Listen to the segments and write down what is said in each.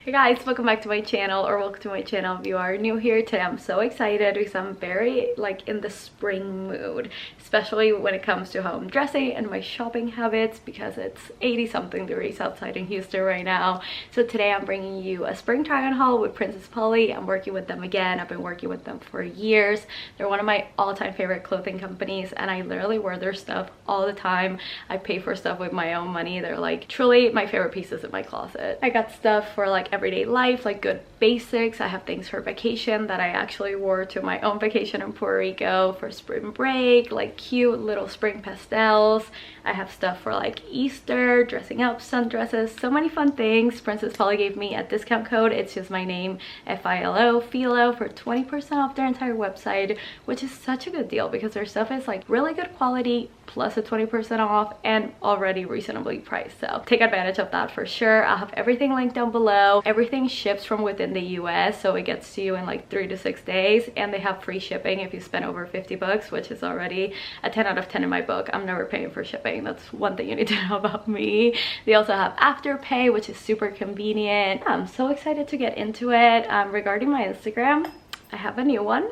Hey guys, welcome back to my channel, or welcome to my channel if you are new here. Today I'm so excited because I'm very in the spring mood, especially when it comes to how I'm dressing and my shopping habits, because it's 80 something degrees outside in Houston right now. So today I'm bringing you a spring try-on haul with Princess Polly. I'm working with them again. I've been working with them for years. They're one of my all-time favorite clothing companies, and I literally wear their stuff all the time. I pay for stuff with my own money. They're like truly my favorite pieces in my closet. I got stuff for everyday life, like good basics. I have things for vacation that I actually wore to my own vacation in Puerto Rico for spring break, like cute little spring pastels. I have stuff for Easter, dressing up, sundresses, so many fun things. Princess Polly gave me a discount code. It's just my name, FILO, FILO, for 20% off their entire website, which is such a good deal because their stuff is really good quality plus a 20% off and already reasonably priced. So take advantage of that for sure. I'll have everything linked down below. Everything ships from within the US, so it gets to you in 3 to 6 days, and they have free shipping if you spend over 50 bucks, which is already a 10 out of 10 in my book. I'm never paying for shipping. That's one thing you need to know about me. They also have Afterpay, which is super convenient. I'm so excited to get into it. Regarding my Instagram, I have a new one.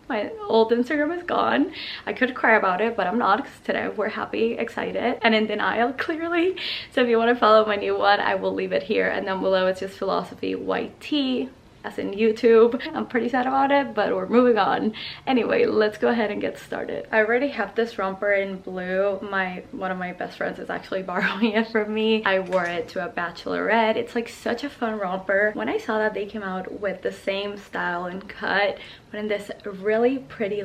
My old Instagram is gone. I could cry about it, but I'm not, because today we're happy, excited, and in denial, clearly. So if you want to follow my new one, I will leave it here, and down below it's just philosophy YT, as in YouTube. I'm pretty sad about it, but we're moving on. Anyway, let's go ahead and get started. I already have this romper in blue. One of my best friends is actually borrowing it from me. I wore it to a bachelorette. It's such a fun romper. When I saw that they came out with the same style and cut, but in this really pretty,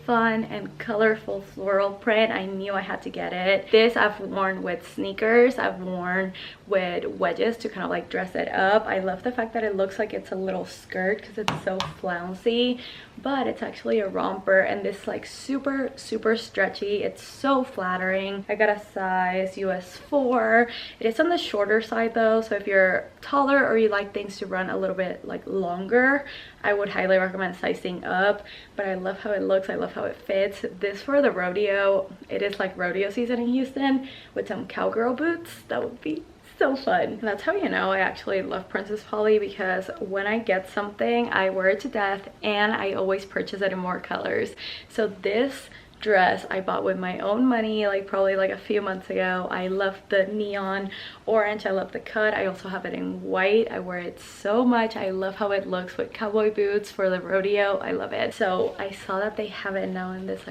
fun and colorful floral print, I knew I had to get it. This I've worn with sneakers. I've worn with wedges to kind of dress it up. I love the fact that it looks like it's a little skirt because it's so flouncy, but it's actually a romper, and this super stretchy. It's so flattering. I got a size US 4. It is on the shorter side though, so if you're taller or you like things to run a little bit longer, I would highly recommend sizing up. But I love how it looks. I love how it fits. This for the rodeo. It is rodeo season in Houston with some cowgirl boots. That would be so fun. And that's how you know I actually love Princess Polly, because when I get something, I wear it to death, and I always purchase it in more colors. So this dress I bought with my own money probably a few months ago. I love the neon orange. I love the cut. I also have it in white. I wear it so much. I love how it looks with cowboy boots for the rodeo. I love it. So I saw that they have it now in this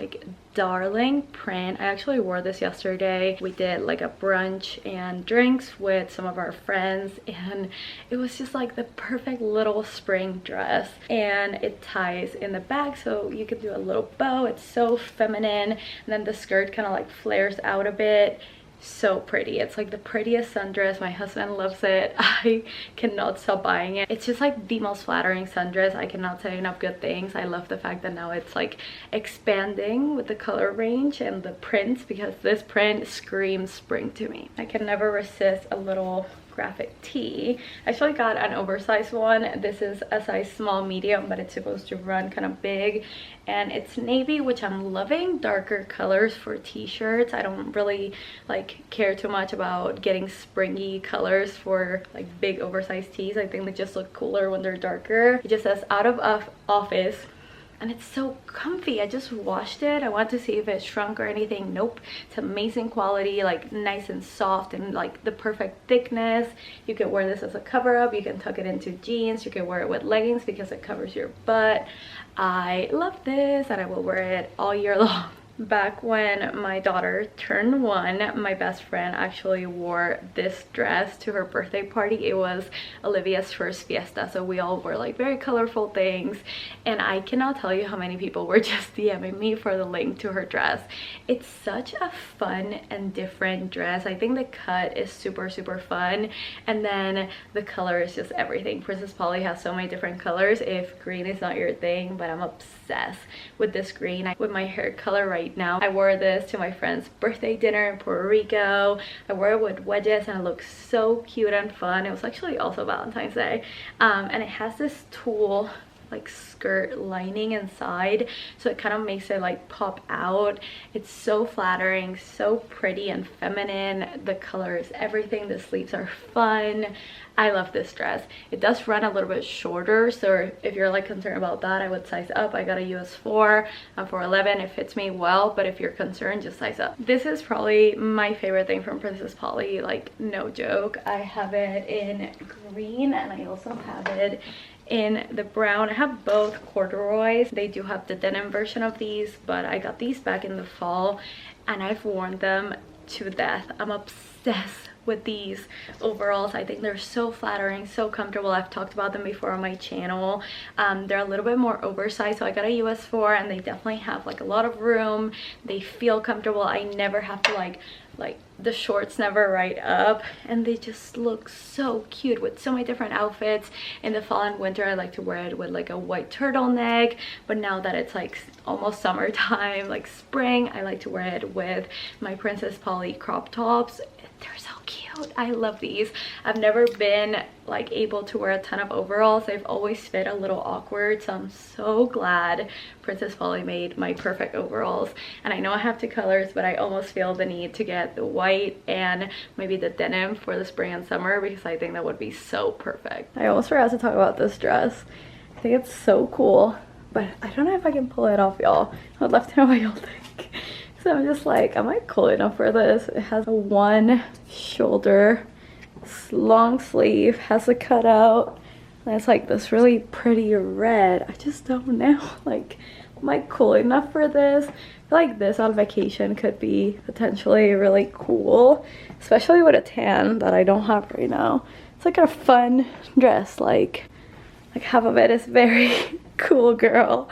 darling print. I actually wore this yesterday. We did a brunch and drinks with some of our friends, and it was just the perfect little spring dress, and it ties in the back so you could do a little bow. It's so feminine, and then the skirt kind of flares out a bit. So pretty. It's the prettiest sundress. My husband loves it. I cannot stop buying it. It's just the most flattering sundress. I cannot say enough good things. I love the fact that now it's expanding with the color range and the prints, because this print screams spring to me. I can never resist a little graphic tee. I actually got an oversized one. This is a size small medium, but it's supposed to run kind of big, and it's navy, which I'm loving. Darker colors for t-shirts. I don't really care too much about getting springy colors for big oversized tees. I think they just look cooler when they're darker. It just says out of office, and it's so comfy. I just washed it. I want to see if it shrunk or anything. Nope. It's amazing quality, nice and soft, and the perfect thickness. You can wear this as a cover up. You can tuck it into jeans. You can wear it with leggings because it covers your butt. I love this, and I will wear it all year long. Back when my daughter turned 1, my best friend actually wore this dress to her birthday party. It was Olivia's first fiesta, so we all wore very colorful things, and I cannot tell you how many people were just DMing me for the link to her dress. It's such a fun and different dress. I think the cut is super fun, and then the color is just everything. Princess Polly has so many different colors. If green is not your thing, but I'm obsessed with this green. With my hair color right now, I wore this to my friend's birthday dinner in Puerto Rico. I wore it with wedges, and it looks so cute and fun. It was actually also Valentine's Day, and it has this tulle skirt lining inside, so it kind of makes it pop out. It's so flattering, so pretty and feminine. The color is everything. The sleeves are fun. I love this dress. It does run a little bit shorter, so if you're like concerned about that, I would size up. I got a US 4, I'm 4'11". It fits me well, but if you're concerned, just size up. This is probably my favorite thing from Princess Polly, like no joke. I have it in green and I also have it in the brown. I have both corduroys. They do have the denim version of these, but I got these back in the fall and I've worn them to death. I'm obsessed with these overalls. I think they're so flattering, so comfortable. I've talked about them before on my channel. They're a little bit more oversized, so I got a US 4 and they definitely have like a lot of room. They feel comfortable. I never have to like the shorts never ride up, and they just look so cute with so many different outfits. In the fall and winter I like to wear it with like a white turtleneck, but now that it's like almost summertime, like spring, I like to wear it with my Princess Polly crop tops. They're so cute. I love these. I've never been like able to wear a ton of overalls. They've always fit a little awkward, so I'm so glad Princess Polly made my perfect overalls. And I know I have 2 colors, but I almost feel the need to get the white and maybe the denim for the spring and summer, because I think that would be so perfect. I almost forgot to talk about this dress. I think it's so cool, but I don't know if I can pull it off, y'all. I would love to know what y'all think. So I'm just like, am I cool enough for this? It has a 1 shoulder, long sleeve, has a cutout, and it's like this really pretty red. I just don't know, like, am I cool enough for this? I feel like this on vacation could be potentially really cool, especially with a tan that I don't have right now. It's like a fun dress, like half of it is very cool girl,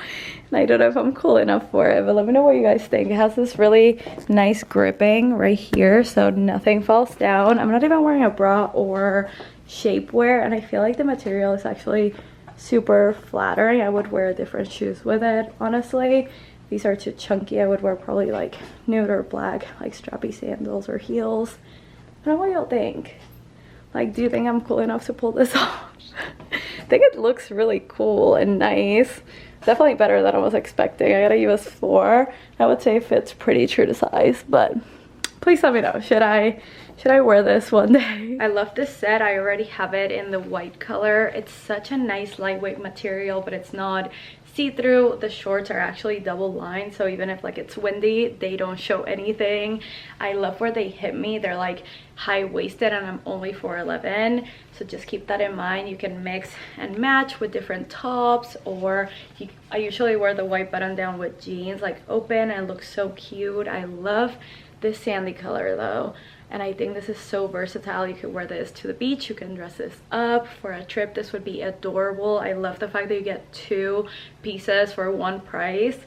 and I don't know if I'm cool enough for it, but let me know what you guys think. It has this really nice gripping right here, so nothing falls down. I'm not even wearing a bra or shapewear, and I feel like the material is actually super flattering. I would wear different shoes with it, honestly. These are too chunky. I would wear probably like nude or black, like strappy sandals or heels. I don't know what y'all think. Like, do you think I'm cool enough to pull this off? I think it looks really cool and nice. Definitely better than I was expecting. I got a US 4. I would say it fits pretty true to size, but please let me know. Should I wear this one day? I love this set. I already have it in the white color. It's such a nice lightweight material, but it's not see-through. The shorts are actually double lined, so even if like it's windy, they don't show anything. I love where they hit me. They're like high-waisted and I'm only 4'11", so just keep that in mind. You can mix and match with different tops, or I usually wear the white button down with jeans, like open, and it looks so cute. I love this sandy color though, and I think this is so versatile. You could wear this to the beach, you can dress this up for a trip. This would be adorable. I love the fact that you get 2 pieces for 1 price,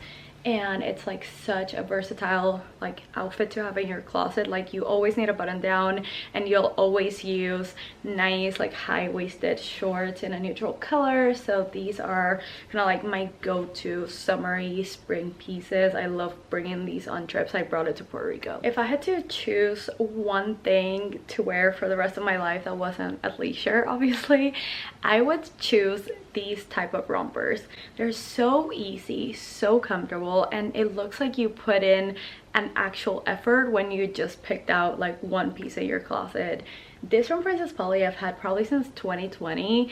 and it's like such a versatile like outfit to have in your closet. Like, you always need a button down, and you'll always use nice like high-waisted shorts in a neutral color. So these are kind of like my go-to summery spring pieces. I love bringing these on trips. I brought it to Puerto Rico. If I had to choose one thing to wear for the rest of my life that wasn't athleisure, obviously, I would choose these type of rompers. They're so easy, so comfortable, and it looks like you put in an actual effort when you just picked out like 1 piece in your closet. This from Princess Polly I've had probably since 2020,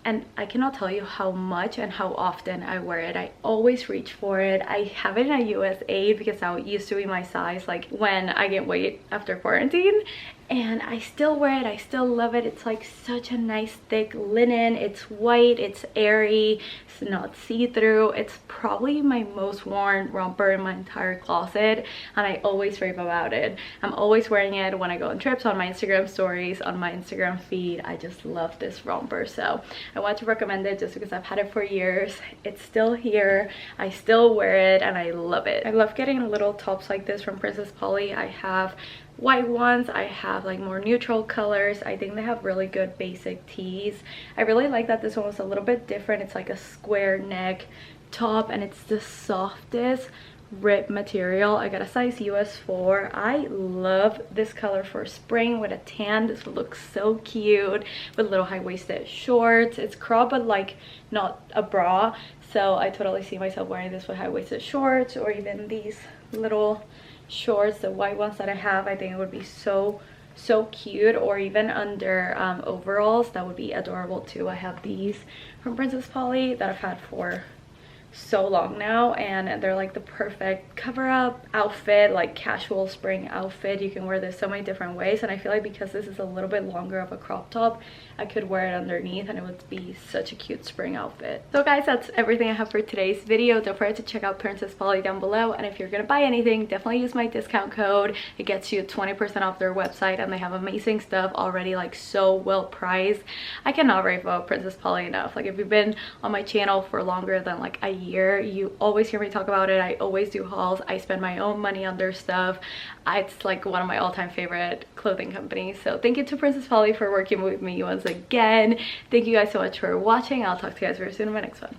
and I cannot tell you how much and how often I wear it. I always reach for it. I have it in a US 8 because that used to be my size like when I gained weight after quarantine, and I still wear it. I still love it. It's like such a nice thick linen. It's white, it's airy, it's not see-through. It's probably my most worn romper in my entire closet, and I always rave about it. I'm always wearing it when I go on trips, on my Instagram stories, on my Instagram feed. I just love this romper, so I want to recommend it just because I've had it for years. It's still here, I still wear it, and I love it. I love getting little tops like this from Princess Polly. I have white ones, I have like more neutral colors. I think they have really good basic tees. I really like that this one was a little bit different. It's like a square neck top, and it's the softest rib material. I got a size US 4. I love this color for spring with a tan. This would look so cute with little high-waisted shorts. It's crop, but like not a bra, so I totally see myself wearing this with high-waisted shorts, or even these little shorts, the white ones that I have. I think it would be so so cute, or even under overalls, that would be adorable too. I have these from Princess Polly that I've had for so long now, and they're like the perfect cover up outfit, like casual spring outfit. You can wear this so many different ways, and I feel like because this is a little bit longer of a crop top, I could wear it underneath and it would be such a cute spring outfit. So guys, that's everything I have for today's video. Don't forget to check out Princess Polly down below, and if you're gonna buy anything, definitely use my discount code. It gets you 20% off their website, and they have amazing stuff already, like so well priced. I cannot rave about Princess Polly enough. Like, if you've been on my channel for longer than like a year, you always hear me talk about it. I always do hauls. I spend my own money on their stuff. It's like one of my all-time favorite clothing companies. So thank you to Princess Polly for working with me once again. Thank you guys so much for watching. I'll talk to you guys very soon in my next one.